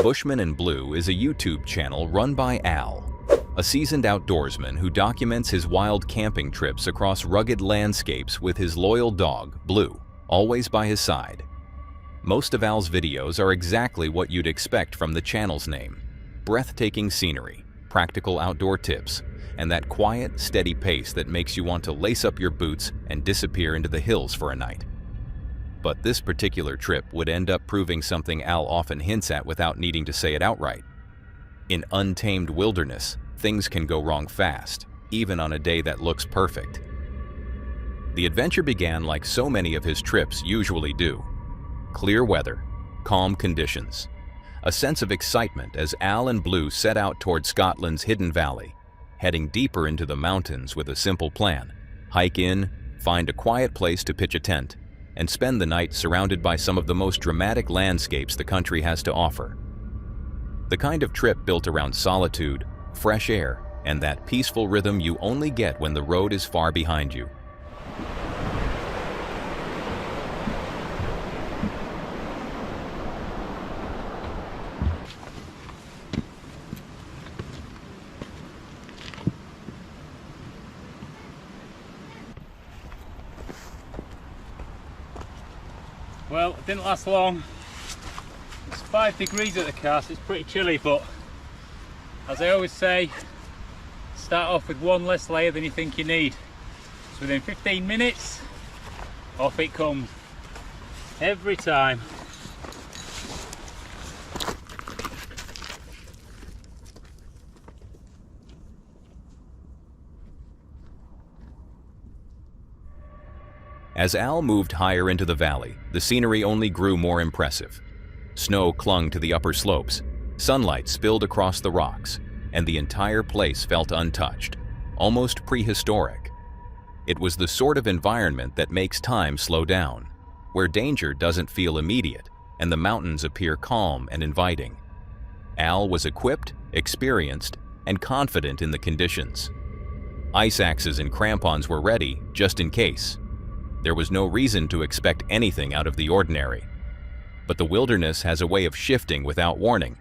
Bushman in Blue is a YouTube channel run by Al, a seasoned outdoorsman who documents his wild camping trips across rugged landscapes with his loyal dog, Blue, always by his side. Most of Al's videos are exactly what you'd expect from the channel's name: breathtaking scenery, practical outdoor tips, and that quiet, steady pace that makes you want to lace up your boots and disappear into the hills for a night. But this particular trip would end up proving something Al often hints at without needing to say it outright. In untamed wilderness, things can go wrong fast, even on a day that looks perfect. The adventure began like so many of his trips usually do. Clear weather, calm conditions, a sense of excitement as Al and Blue set out toward Scotland's Hidden Valley, heading deeper into the mountains with a simple plan: hike in, find a quiet place to pitch a tent, and spend the night surrounded by some of the most dramatic landscapes the country has to offer. The kind of trip built around solitude, fresh air, and that peaceful rhythm you only get when the road is far behind you. Well, it didn't last long. It's 5 degrees at the car, so it's pretty chilly, but as I always say, start off with one less layer than you think you need. So within 15 minutes, off it comes. Every time. As Al moved higher into the valley, the scenery only grew more impressive. Snow clung to the upper slopes, sunlight spilled across the rocks, and the entire place felt untouched, almost prehistoric. It was the sort of environment that makes time slow down, where danger doesn't feel immediate and the mountains appear calm and inviting. Al was equipped, experienced, and confident in the conditions. Ice axes and crampons were ready, just in case. There was no reason to expect anything out of the ordinary. But the wilderness has a way of shifting without warning.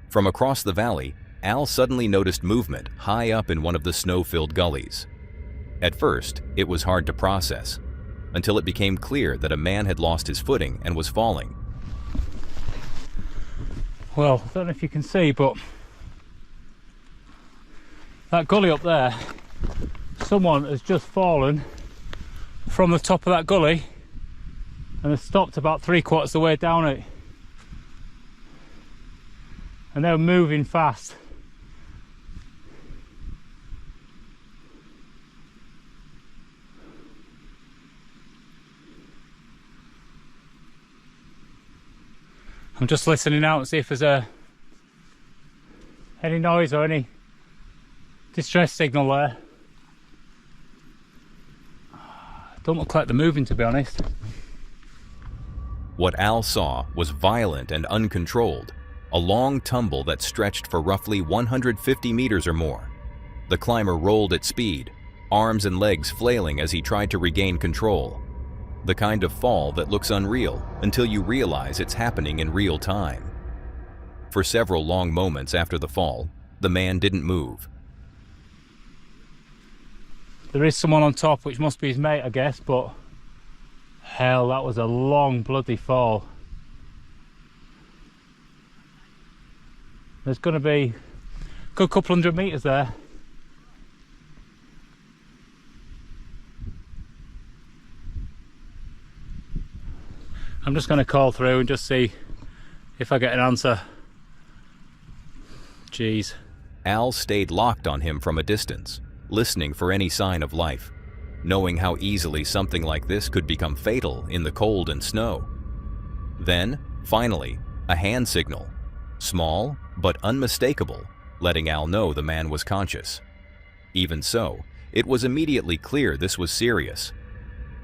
From across the valley, Al suddenly noticed movement high up in one of the snow-filled gullies. At first, it was hard to process, until it became clear that a man had lost his footing and was falling. Well, I don't know if you can see, but that gully up there, someone has just fallen from the top of that gully and has stopped about 3/4 of the way down it, and they were moving fast. I'm just listening out to see if there's any noise or any distress signal there. Don't look like they're moving, to be honest. What Al saw was violent and uncontrolled, a long tumble that stretched for roughly 150 meters or more. The climber rolled at speed, arms and legs flailing as he tried to regain control. The kind of fall that looks unreal until you realize it's happening in real time. For several long moments after the fall, the man didn't move. There is someone on top, which must be his mate, I guess, but hell, that was a long bloody fall. There's going to be a good couple 100 meters there. I'm just going to call through and just see if I get an answer. Jeez. Al stayed locked on him from a distance, listening for any sign of life, knowing how easily something like this could become fatal in the cold and snow. Then, finally, a hand signal, small but unmistakable, letting Al know the man was conscious. Even so, it was immediately clear this was serious.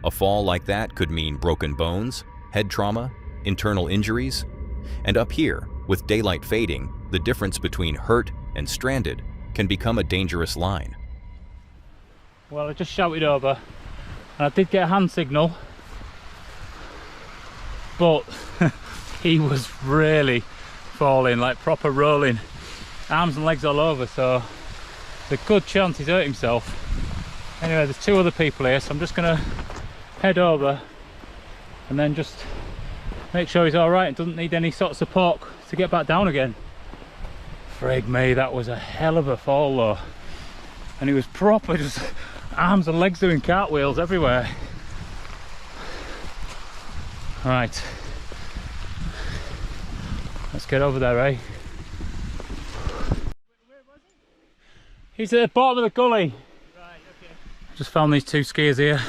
A fall like that could mean broken bones, head trauma, internal injuries, and up here, with daylight fading, the difference between hurt and stranded can become a dangerous line. Well, I just shouted over and I did get a hand signal, but he was really falling, like proper rolling, arms and legs all over, so there's a good chance he's hurt himself. Anyway, there's 2 other people here, so I'm just gonna head over and then just make sure he's all right and doesn't need any sort of support to get back down again. Frig me, that was a hell of a fall though, and he was proper just arms and legs doing cartwheels everywhere. Right, let's get over there, eh? He's at the bottom of the gully. Right, okay. Just found these 2 skiers here,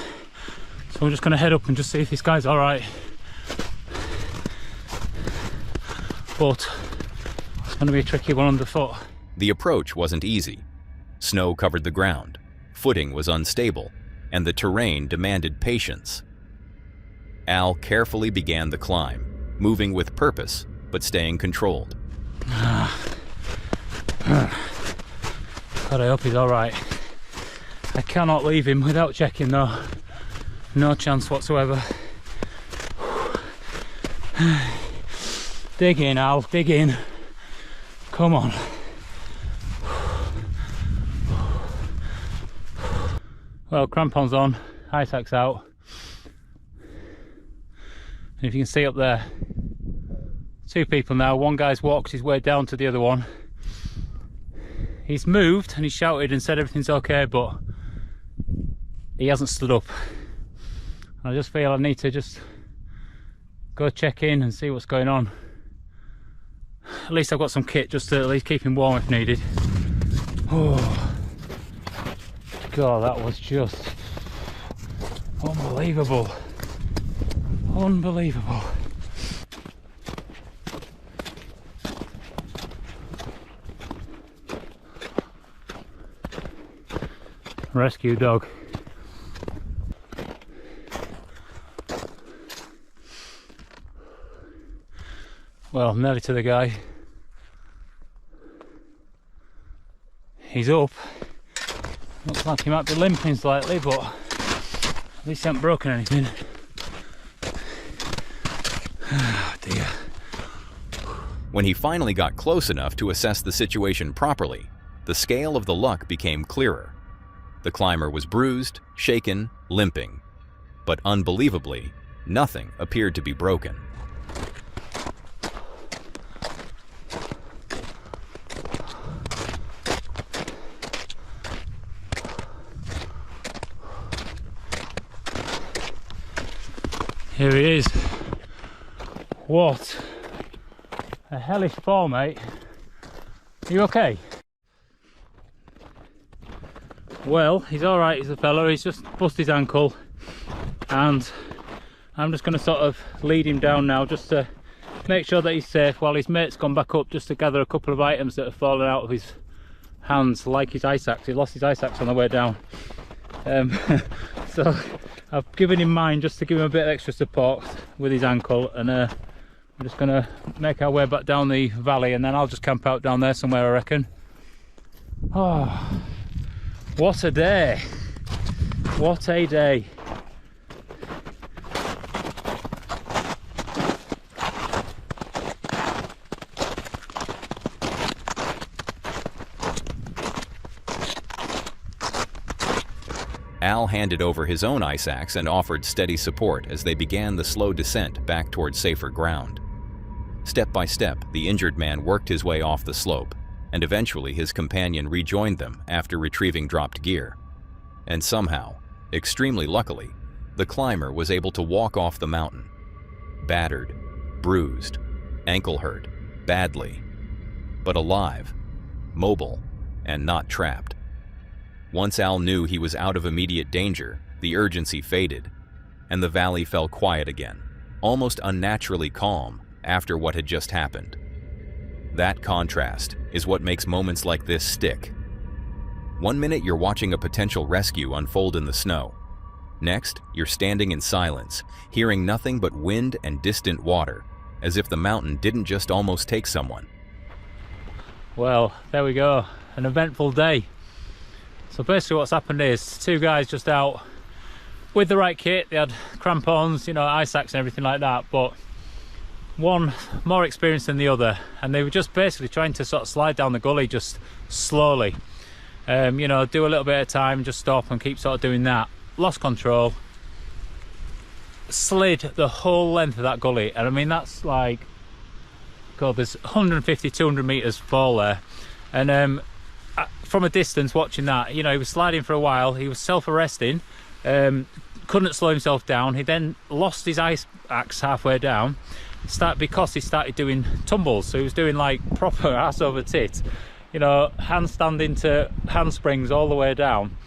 so I'm just going to head up and just see if this guy's all right. But it's going to be a tricky one underfoot. The approach wasn't easy. Snow covered the ground, footing was unstable, and the terrain demanded patience. Al carefully began the climb, moving with purpose, but staying controlled. God, I hope he's all right. I cannot leave him without checking though. No chance whatsoever. Dig in, Al, dig in. Come on. Well, crampons on, ice axe out. And if you can see up there, 2 people now. One guy's walked his way down to the other one. He's moved and he shouted and said everything's okay, but he hasn't stood up. I just feel I need to just go check in and see what's going on. At least I've got some kit just to at least keep him warm if needed. Oh God, that was just unbelievable. Unbelievable. Rescue dog. Well, I'm nearly to the guy. He's up. Looks like he might be limping slightly, but at least he hasn't broken anything. Oh dear. When he finally got close enough to assess the situation properly, the scale of the luck became clearer. The climber was bruised, shaken, limping, but unbelievably, nothing appeared to be broken. Here he is. What a hellish fall, mate. Are you okay? Well, he's alright, he's a fella. He's just busted his ankle, and I'm just going to sort of lead him down now just to make sure that he's safe while his mate's gone back up just to gather a couple of items that have fallen out of his hands, like his ice axe. He lost his ice axe on the way down. So I've given him mine just to give him a bit of extra support with his ankle, and we're just going to make our way back down the valley, and then I'll just camp out down there somewhere, I reckon. Oh, what a day. What a day. Al handed over his own ice axe and offered steady support as they began the slow descent back towards safer ground. Step by step, the injured man worked his way off the slope, and eventually his companion rejoined them after retrieving dropped gear. And somehow, extremely luckily, the climber was able to walk off the mountain. Battered, bruised, ankle hurt, badly, but alive, mobile, and not trapped. Once Al knew he was out of immediate danger, the urgency faded, and the valley fell quiet again, almost unnaturally calm after what had just happened. That contrast is what makes moments like this stick. One minute you're watching a potential rescue unfold in the snow. Next, you're standing in silence, hearing nothing but wind and distant water, as if the mountain didn't just almost take someone. Well, there we go. An eventful day. So basically what's happened is 2 guys just out with the right kit. They had crampons, you know, ice axe and everything like that, but one more experienced than the other, and they were just basically trying to sort of slide down the gully just slowly. You know, do a little bit at a time, just stop and keep sort of doing that. Lost control, slid the whole length of that gully, and I mean that's like, God, there's 150, 200 meters fall there, and from a distance watching that, you know, he was sliding for a while, he was self-arresting, couldn't slow himself down. He then lost his ice axe halfway down, because he started doing tumbles, so he was doing like proper ass over tit, you know, handstanding to handsprings all the way down.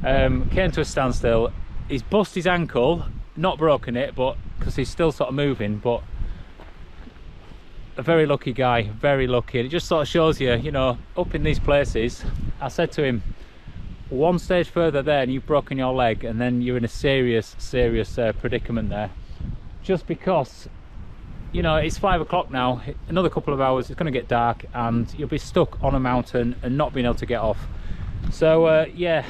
Came to a standstill. He's bust his ankle, not broken it, but because he's still sort of moving, but a very lucky guy, very lucky. And it just sort of shows you, you know, up in these places, I said to him, one stage further there and you've broken your leg, and then you're in a serious predicament there, just because, you know, it's 5 o'clock now, another couple of hours, it's going to get dark, and you'll be stuck on a mountain and not being able to get off. So yeah,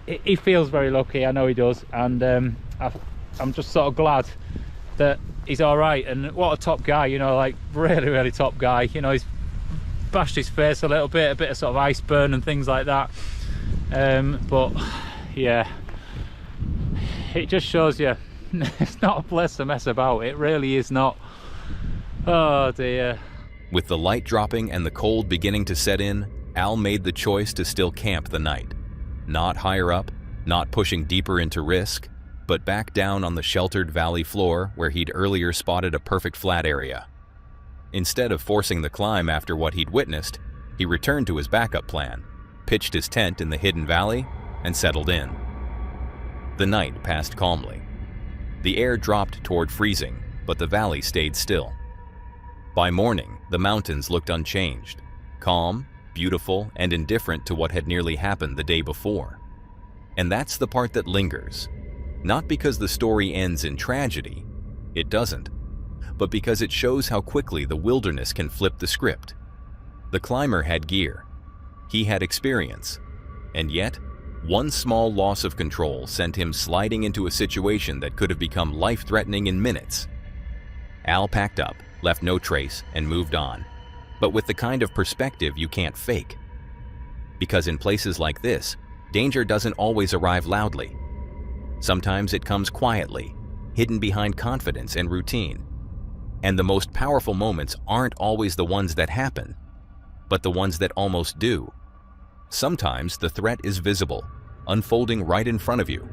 he feels very lucky, I know he does, and I'm just sort of glad that he's all right. And what a top guy, you know, like really top guy. You know, he's bashed his face a little bit, a bit of sort of ice burn and things like that, but yeah, it just shows you it's not a place to mess about. It really is not. Oh dear. With the light dropping and the cold beginning to set in, Al made the choice to still camp the night. Not higher up, not pushing deeper into risk, but back down on the sheltered valley floor where he'd earlier spotted a perfect flat area. Instead of forcing the climb after what he'd witnessed, he returned to his backup plan, pitched his tent in the hidden valley, and settled in. The night passed calmly. The air dropped toward freezing, but the valley stayed still. By morning, the mountains looked unchanged, calm, beautiful, and indifferent to what had nearly happened the day before. And that's the part that lingers. Not because the story ends in tragedy, it doesn't, but because it shows how quickly the wilderness can flip the script. The climber had gear, he had experience, and yet, one small loss of control sent him sliding into a situation that could have become life-threatening in minutes. Al packed up, left no trace, and moved on, but with the kind of perspective you can't fake. Because in places like this, danger doesn't always arrive loudly. Sometimes it comes quietly, hidden behind confidence and routine. And the most powerful moments aren't always the ones that happen, but the ones that almost do. Sometimes the threat is visible, unfolding right in front of you.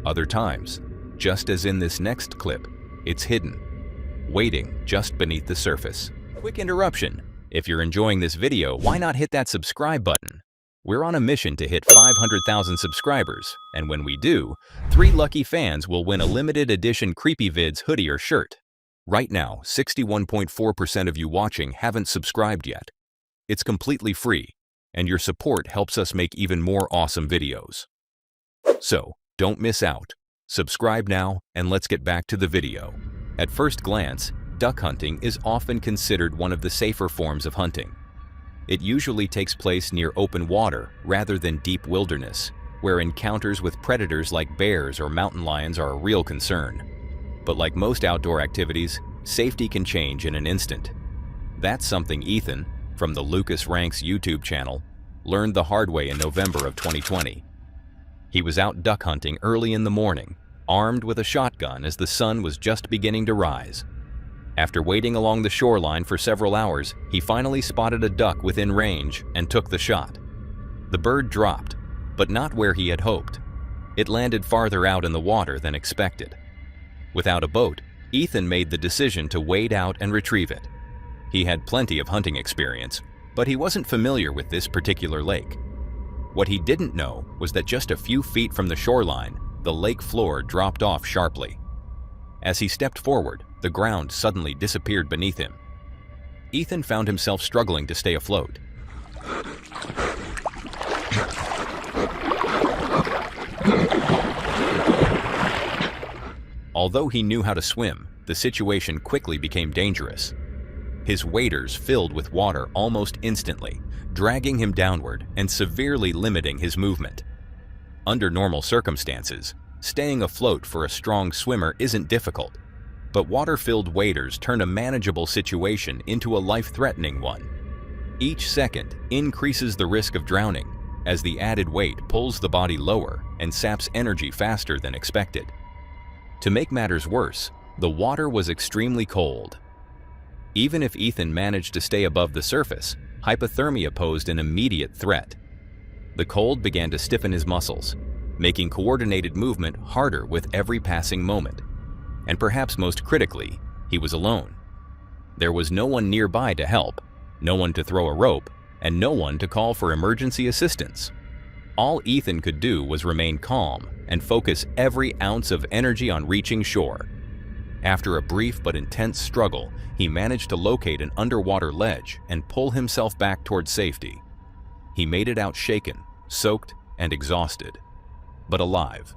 Other times, just as in this next clip, it's hidden, waiting just beneath the surface. Quick interruption. If you're enjoying this video, why not hit that subscribe button? We're on a mission to hit 500,000 subscribers, and when we do, 3 lucky fans will win a limited edition CreepyVids hoodie or shirt. Right now, 61.4% of you watching haven't subscribed yet. It's completely free, and your support helps us make even more awesome videos. So, don't miss out. Subscribe now, and let's get back to the video. At first glance, duck hunting is often considered one of the safer forms of hunting. It usually takes place near open water rather than deep wilderness, where encounters with predators like bears or mountain lions are a real concern. But like most outdoor activities, safety can change in an instant. That's something Ethan, from the Lucas Ranks YouTube channel, learned the hard way in November of 2020. He was out duck hunting early in the morning, armed with a shotgun as the sun was just beginning to rise. After waiting along the shoreline for several hours, he finally spotted a duck within range and took the shot. The bird dropped, but not where he had hoped. It landed farther out in the water than expected. Without a boat, Ethan made the decision to wade out and retrieve it. He had plenty of hunting experience, but he wasn't familiar with this particular lake. What he didn't know was that just a few feet from the shoreline, the lake floor dropped off sharply. As he stepped forward, the ground suddenly disappeared beneath him. Ethan found himself struggling to stay afloat. Although he knew how to swim, the situation quickly became dangerous. His waders filled with water almost instantly, dragging him downward and severely limiting his movement. Under normal circumstances, staying afloat for a strong swimmer isn't difficult. But water-filled waders turn a manageable situation into a life-threatening one. Each second increases the risk of drowning, as the added weight pulls the body lower and saps energy faster than expected. To make matters worse, the water was extremely cold. Even if Ethan managed to stay above the surface, hypothermia posed an immediate threat. The cold began to stiffen his muscles, making coordinated movement harder with every passing moment. And perhaps most critically, he was alone. There was no one nearby to help, no one to throw a rope, and no one to call for emergency assistance. All Ethan could do was remain calm and focus every ounce of energy on reaching shore. After a brief but intense struggle, he managed to locate an underwater ledge and pull himself back toward safety. He made it out shaken, soaked, and exhausted, but alive.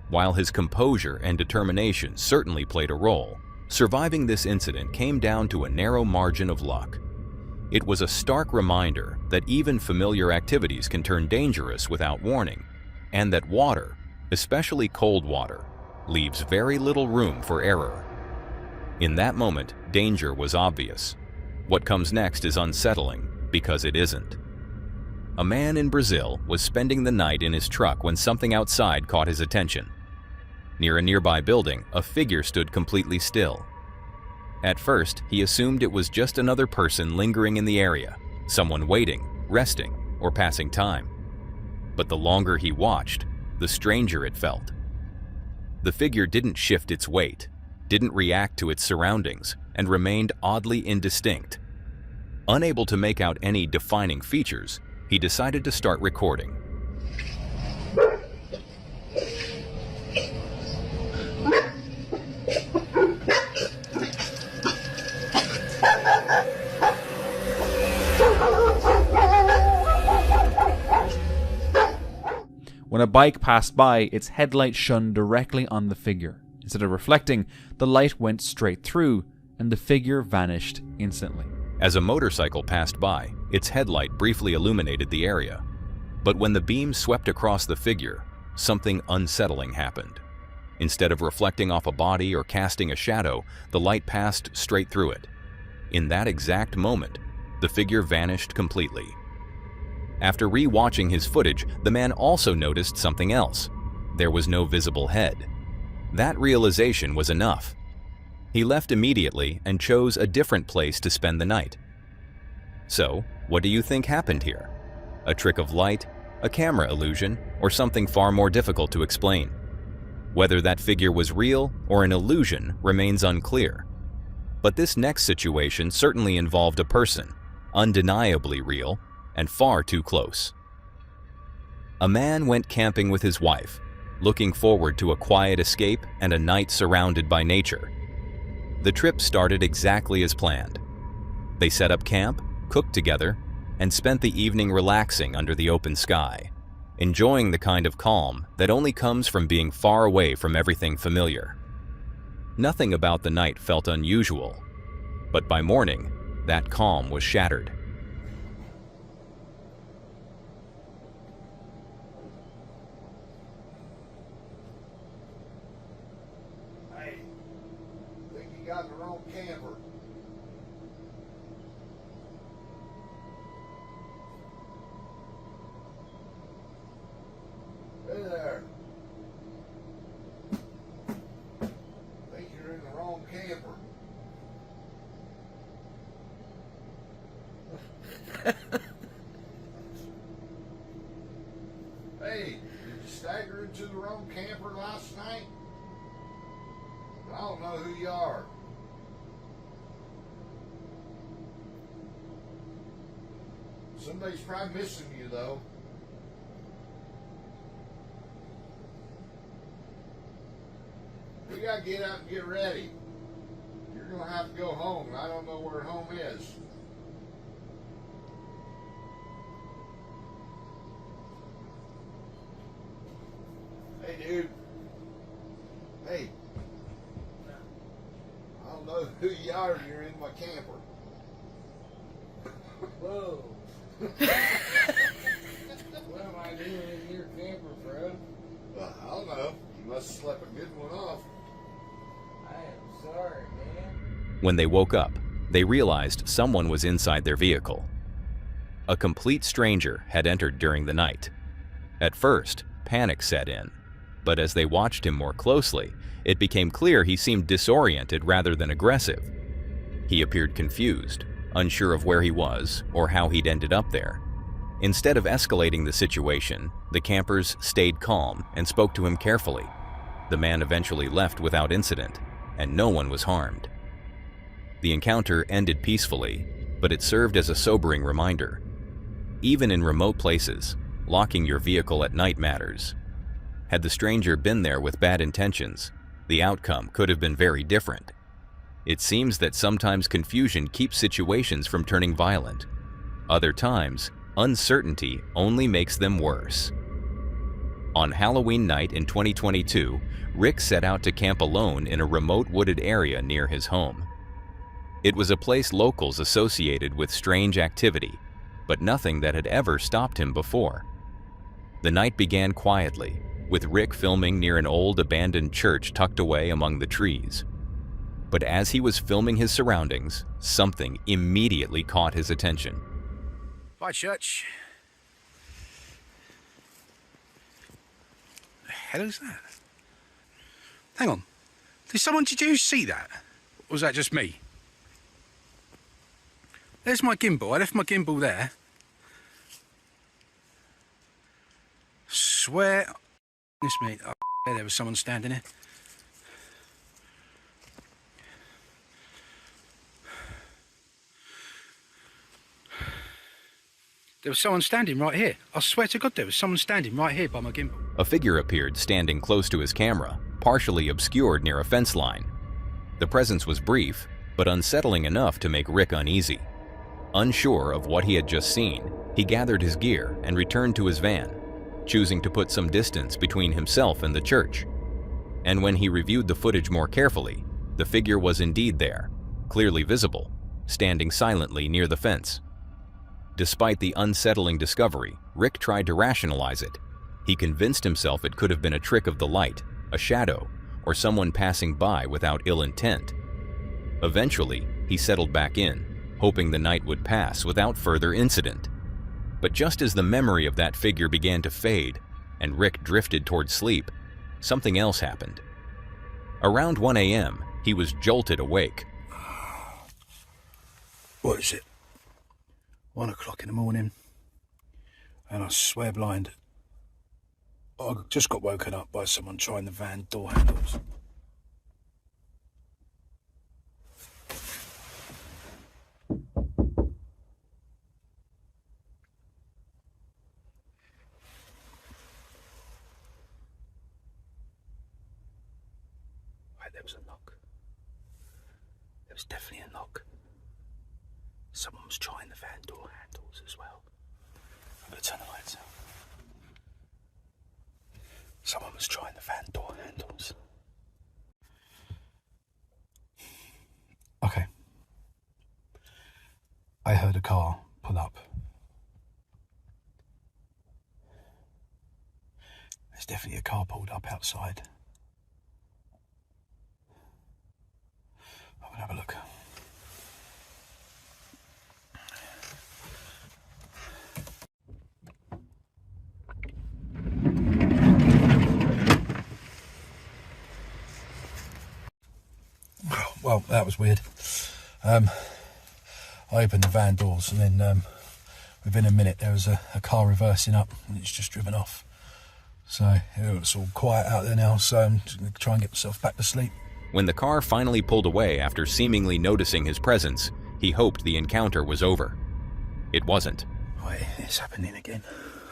While his composure and determination certainly played a role, surviving this incident came down to a narrow margin of luck. It was a stark reminder that even familiar activities can turn dangerous without warning, and that water, especially cold water, leaves very little room for error. In that moment, danger was obvious. What comes next is unsettling, because it isn't. A man in Brazil was spending the night in his truck when something outside caught his attention. Near a nearby building, a figure stood completely still. At first, he assumed it was just another person lingering in the area, someone waiting, resting, or passing time. But the longer he watched, the stranger it felt. The figure didn't shift its weight, didn't react to its surroundings, and remained oddly indistinct. Unable to make out any defining features, he decided to start recording. When a bike passed by, its headlight shone directly on the figure. Instead of reflecting, the light went straight through, and the figure vanished instantly. As a motorcycle passed by, its headlight briefly illuminated the area. But when the beam swept across the figure, something unsettling happened. Instead of reflecting off a body or casting a shadow, the light passed straight through it. In that exact moment, the figure vanished completely. After re-watching his footage, the man also noticed something else. There was no visible head. That realization was enough. He left immediately and chose a different place to spend the night. So, what do you think happened here? A trick of light, a camera illusion, or something far more difficult to explain? Whether that figure was real or an illusion remains unclear. But this next situation certainly involved a person, undeniably real, and far too close. A man went camping with his wife, looking forward to a quiet escape and a night surrounded by nature. The trip started exactly as planned. They set up camp, cooked together, and spent the evening relaxing under the open sky, enjoying the kind of calm that only comes from being far away from everything familiar. Nothing about the night felt unusual, but by morning, that calm was shattered. Got the wrong camper. Hey there. Think you're in the wrong camper. Hey, did you stagger into the wrong camper last night? I don't know who you are. Somebody's probably missing you, though. We gotta get out and get ready. You're gonna have to go home. I don't know where home is. Hey, dude. Hey. I don't know who you are. You're in my camper. Whoa. What am I doing in your camper, bro? Well, I don't know. You must have slept a good one off. I haven't When they woke up, they realized someone was inside their vehicle. A complete stranger had entered during the night. At first, panic set in, but as they watched him more closely, it became clear he seemed disoriented rather than aggressive. He appeared confused, unsure of where he was or how he'd ended up there. Instead of escalating the situation, the campers stayed calm and spoke to him carefully. The man eventually left without incident, and no one was harmed. The encounter ended peacefully, but it served as a sobering reminder. Even in remote places, locking your vehicle at night matters. Had the stranger been there with bad intentions, the outcome could have been very different. It seems that sometimes confusion keeps situations from turning violent. Other times, uncertainty only makes them worse. On Halloween night in 2022, Rick set out to camp alone in a remote wooded area near his home. It was a place locals associated with strange activity, but nothing that had ever stopped him before. The night began quietly, with Rick filming near an old abandoned church tucked away among the trees. But as he was filming his surroundings, something immediately caught his attention. Bye, church. The hell is that? Hang on. Did you see that? Or was that just me? There's my gimbal. I left my gimbal there. Swear. This me. Oh, there was someone standing there. There was someone standing right here. I swear to God, there was someone standing right here by my gimbal. A figure appeared standing close to his camera, partially obscured near a fence line. The presence was brief, but unsettling enough to make Rick uneasy. Unsure of what he had just seen, he gathered his gear and returned to his van, choosing to put some distance between himself and the church. And when he reviewed the footage more carefully, the figure was indeed there, clearly visible, standing silently near the fence. Despite the unsettling discovery, Rick tried to rationalize it. He convinced himself it could have been a trick of the light, a shadow, or someone passing by without ill intent. Eventually, he settled back in, hoping the night would pass without further incident. But just as the memory of that figure began to fade, and Rick drifted toward sleep, something else happened. Around 1 a.m., he was jolted awake. What is it? 1 o'clock in the morning, and I swear blind, I just got woken up by someone trying the van door handles. Wait, there was a knock. There was definitely a knock. Someone was trying the van door handles as well. I'm going to turn the lights out. Someone was trying the van door handles. Okay. I heard a car pull up. There's definitely a car pulled up outside. I'm going to have a look. Well, that was weird. I opened the van doors and then within a minute there was a car reversing up and it's just driven off. So it's all quiet out there now, so I'm just going to try and get myself back to sleep. When the car finally pulled away after seemingly noticing his presence, he hoped the encounter was over. It wasn't. Wait, it's happening again.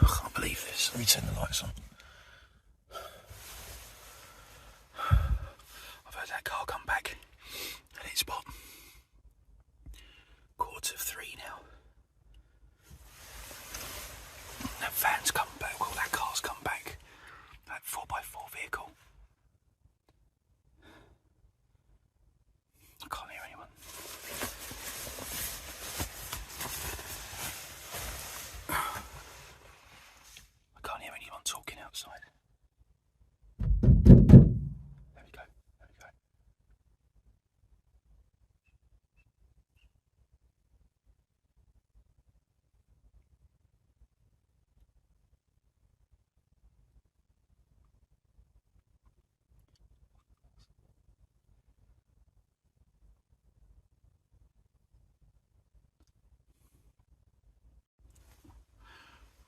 I can't believe this. Let me turn the lights on. I've heard that car come back. And it's about 3:15 now. That van's come back. Well, that car's come back. That 4x4 vehicle. I can't hear anyone. I can't hear anyone talking outside. There we go. There we go.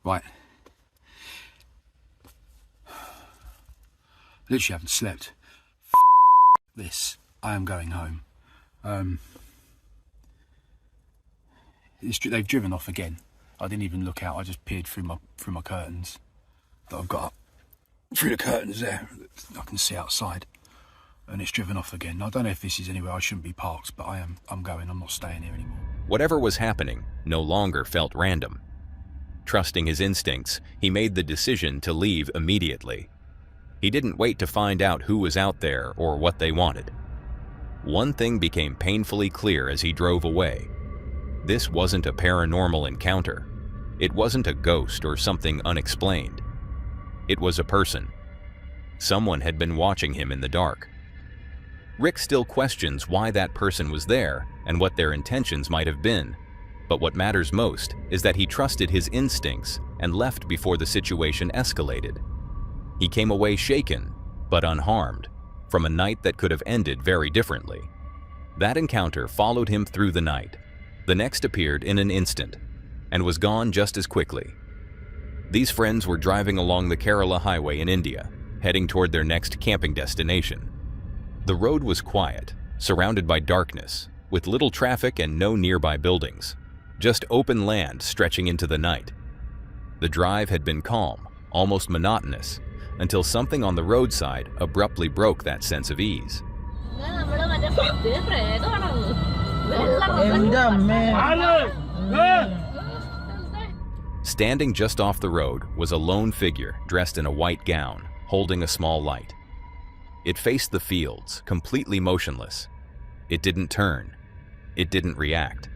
Right. Literally haven't slept. This. I am going home. They've driven off again. I didn't even look out. I just peered through my curtains that I've got up. Through the curtains there, I can see outside, and it's driven off again. I don't know if this is anywhere I shouldn't be parked, but I'm going. I'm not staying here anymore. Whatever was happening no longer felt random. Trusting his instincts, he made the decision to leave immediately. He didn't wait to find out who was out there or what they wanted. One thing became painfully clear as he drove away. This wasn't a paranormal encounter. It wasn't a ghost or something unexplained. It was a person. Someone had been watching him in the dark. Rick still questions why that person was there and what their intentions might have been. But what matters most is that he trusted his instincts and left before the situation escalated. He came away shaken, but unharmed, from a night that could have ended very differently. That encounter followed him through the night. The next appeared in an instant, and was gone just as quickly. These friends were driving along the Kerala highway in India, heading toward their next camping destination. The road was quiet, surrounded by darkness, with little traffic and no nearby buildings. Just open land stretching into the night. The drive had been calm, almost monotonous, until something on the roadside abruptly broke that sense of ease. Standing just off the road was a lone figure dressed in a white gown, holding a small light. It faced the fields, completely motionless. It didn't turn. It didn't react.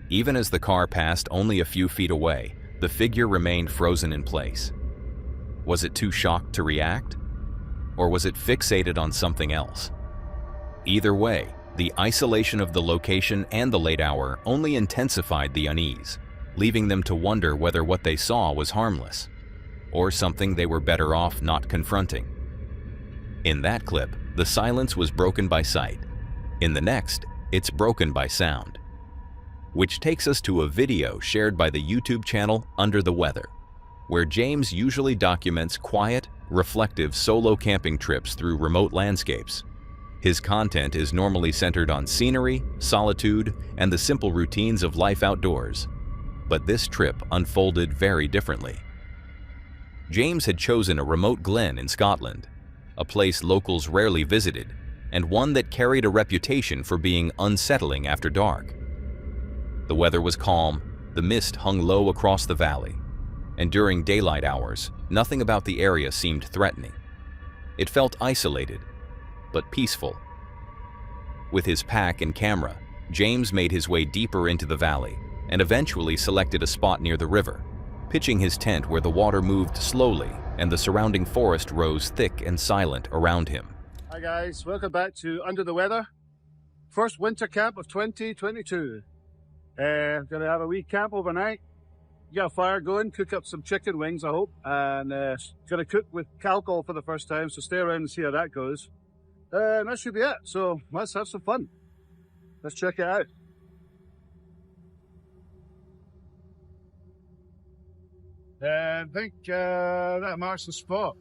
Even as the car passed only a few feet away, the figure remained frozen in place. Was it too shocked to react? Or was it fixated on something else? Either way, the isolation of the location and the late hour only intensified the unease, leaving them to wonder whether what they saw was harmless, or something they were better off not confronting. In that clip, the silence was broken by sight. In the next, it's broken by sound. Which takes us to a video shared by the YouTube channel Under the Weather, where James usually documents quiet, reflective solo camping trips through remote landscapes. His content is normally centered on scenery, solitude, and the simple routines of life outdoors. But this trip unfolded very differently. James had chosen a remote glen in Scotland, a place locals rarely visited, and one that carried a reputation for being unsettling after dark. The weather was calm, the mist hung low across the valley, and during daylight hours, nothing about the area seemed threatening. It felt isolated, but peaceful. With his pack and camera, James made his way deeper into the valley and eventually selected a spot near the river, pitching his tent where the water moved slowly and the surrounding forest rose thick and silent around him. Hi guys, welcome back to Under the Weather. First winter camp of 2022. Gonna have a wee camp overnight. Got a fire going, cook up some chicken wings I hope, and gonna cook with alcohol for the first time, so stay around and see how that goes. That should be it, so let's have some fun. Let's check it out. I think that marks the spot.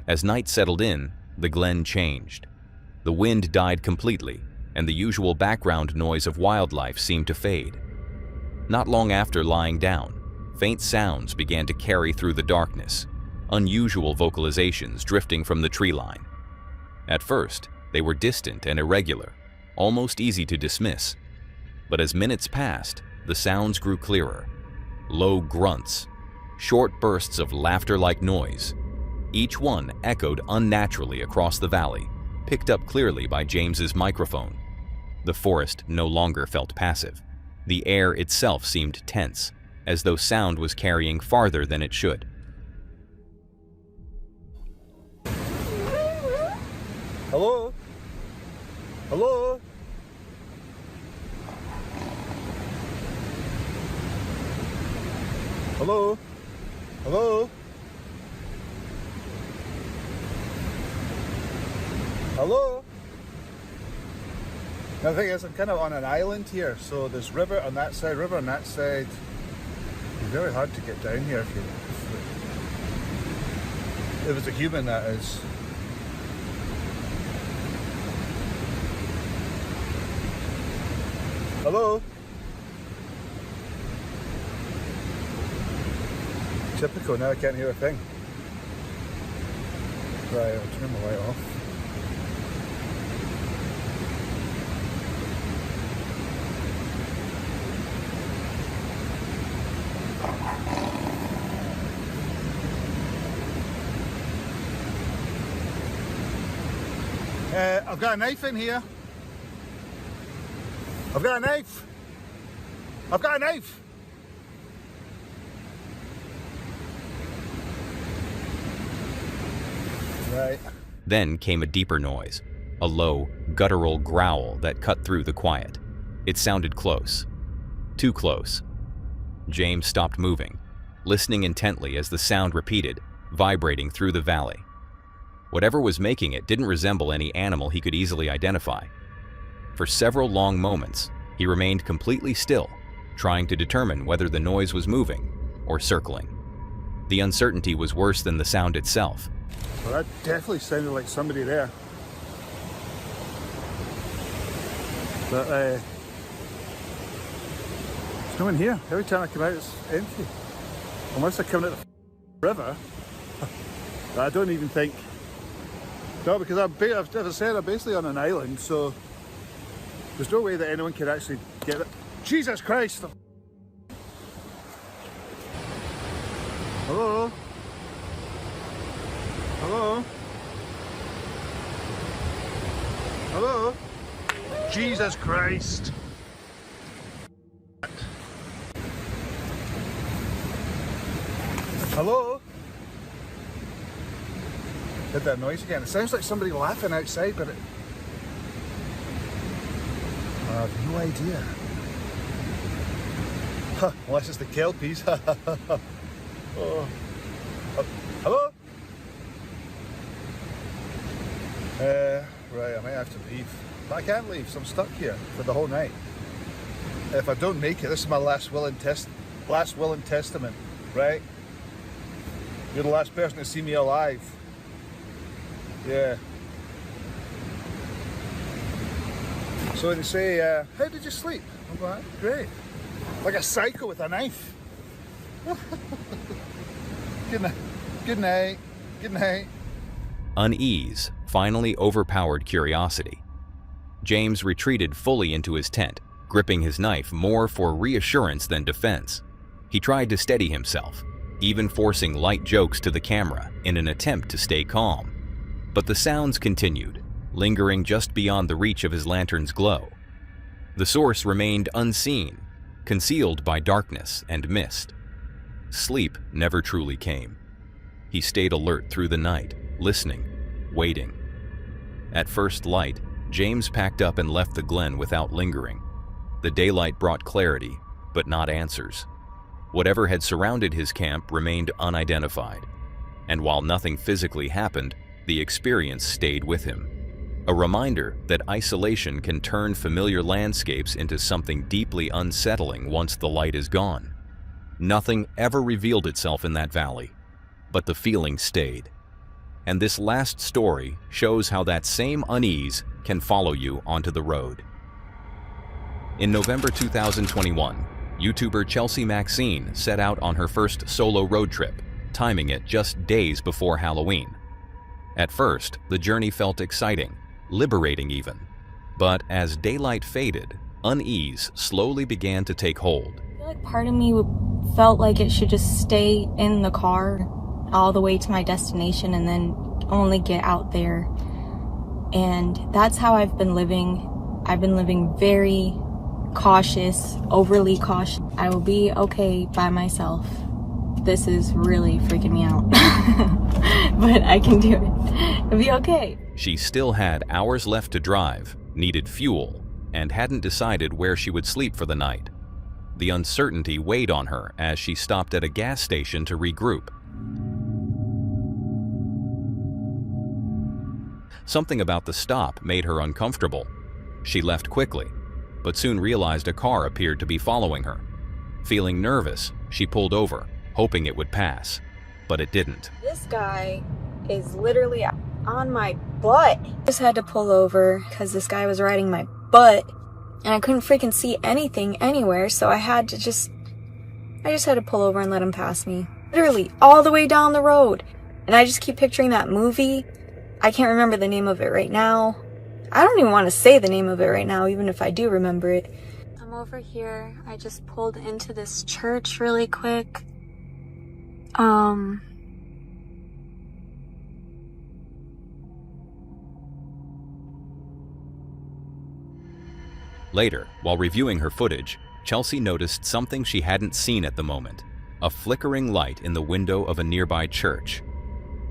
As night settled in, the glen changed. The wind died completely, and the usual background noise of wildlife seemed to fade. Not long after lying down, faint sounds began to carry through the darkness, unusual vocalizations drifting from the tree line. At first, they were distant and irregular, almost easy to dismiss. But as minutes passed, the sounds grew clearer. Low grunts, short bursts of laughter-like noise. Each one echoed unnaturally across the valley, picked up clearly by James's microphone. The forest no longer felt passive. The air itself seemed tense, as though sound was carrying farther than it should. Hello? Hello? Hello? Hello? Hello? Now, the thing is, I'm kind of on an island here, so there's river on that side, river on that side. It's very hard to get down here if it's a human, that is. Hello? Typical, now I can't hear a thing. Right, I'll turn my light off. I've got a knife in here. I've got a knife. I've got a knife. Right. Then came a deeper noise, a low, guttural growl that cut through the quiet. It sounded close. Too close. James stopped moving, listening intently as the sound repeated, vibrating through the valley. Whatever was making it didn't resemble any animal he could easily identify. For several long moments, he remained completely still, trying to determine whether the noise was moving or circling. The uncertainty was worse than the sound itself. Well, that definitely sounded like somebody there. But there's no one here. Every time I come out, it's empty. Unless I come out the river. I don't even think. No, because as I said, I'm basically on an island, so there's no way that anyone could actually get it. Jesus Christ! Hello? Hello? Hello? Jesus Christ! Hello? Did that noise again? It sounds like somebody laughing outside, but I have no idea. Huh, unless it's the kelpies. Oh. Hello? Right, I might have to leave. But I can't leave, so I'm stuck here for the whole night. If I don't make it, this is my last will and testament, right? You're the last person to see me alive. Yeah. So they say, how did you sleep? I'm like, great. Like a psycho with a knife. Good night. Good night. Good night. Unease finally overpowered curiosity. James retreated fully into his tent, gripping his knife more for reassurance than defense. He tried to steady himself, even forcing light jokes to the camera in an attempt to stay calm. But the sounds continued, lingering just beyond the reach of his lantern's glow. The source remained unseen, concealed by darkness and mist. Sleep never truly came. He stayed alert through the night, listening, waiting. At first light, James packed up and left the glen without lingering. The daylight brought clarity, but not answers. Whatever had surrounded his camp remained unidentified, and while nothing physically happened, the experience stayed with him. A reminder that isolation can turn familiar landscapes into something deeply unsettling once the light is gone. Nothing ever revealed itself in that valley, but the feeling stayed. And this last story shows how that same unease can follow you onto the road. In November 2021, YouTuber Chelsea Maxine set out on her first solo road trip, timing it just days before Halloween. At first, the journey felt exciting, liberating even. But as daylight faded, unease slowly began to take hold. I feel like part of me felt like it should just stay in the car all the way to my destination and then only get out there. And that's how I've been living. I've been living very cautious, overly cautious. I will be okay by myself. This is really freaking me out. But I can do it. It'll be okay. She still had hours left to drive, needed fuel, and hadn't decided where she would sleep for the night. The uncertainty weighed on her as she stopped at a gas station to regroup. Something about the stop made her uncomfortable. She left quickly, but soon realized a car appeared to be following her. Feeling nervous, she pulled over, hoping it would pass, but it didn't. This guy is literally on my butt. I just had to pull over because this guy was riding my butt and I couldn't freaking see anything anywhere, so I just had to pull over and let him pass me. Literally all the way down the road. And I just keep picturing that movie. I can't remember the name of it right now. I don't even want to say the name of it right now, even if I do remember it. I'm over here. I just pulled into this church really quick. Later, while reviewing her footage, Chelsea noticed something she hadn't seen at the moment, a flickering light in the window of a nearby church.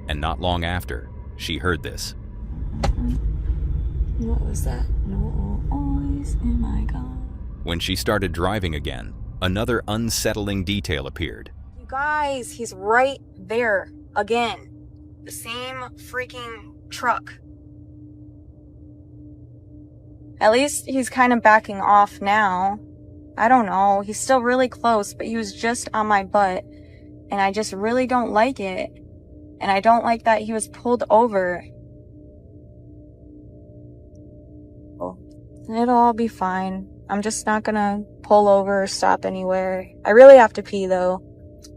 And not long after, she heard this. What was that? No noise in my car. When she started driving again, another unsettling detail appeared. You guys, he's right there again. The same freaking truck. At least he's kind of backing off now. I don't know. He's still really close, but he was just on my butt. And I just really don't like it. And I don't like that he was pulled over. It'll all be fine. I'm just not gonna pull over or stop anywhere. I really have to pee though.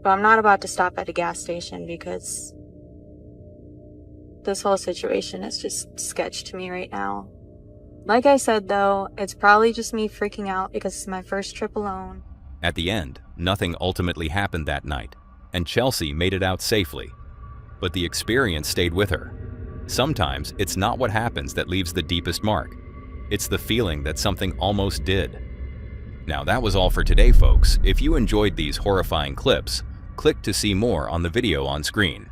But I'm not about to stop at a gas station because this whole situation is just sketch to me right now. Like I said though, it's probably just me freaking out because it's my first trip alone. At the end, nothing ultimately happened that night, and Chelsea made it out safely. But the experience stayed with her. Sometimes it's not what happens that leaves the deepest mark. It's the feeling that something almost did. Now that was all for today, folks. If you enjoyed these horrifying clips, click to see more on the video on screen.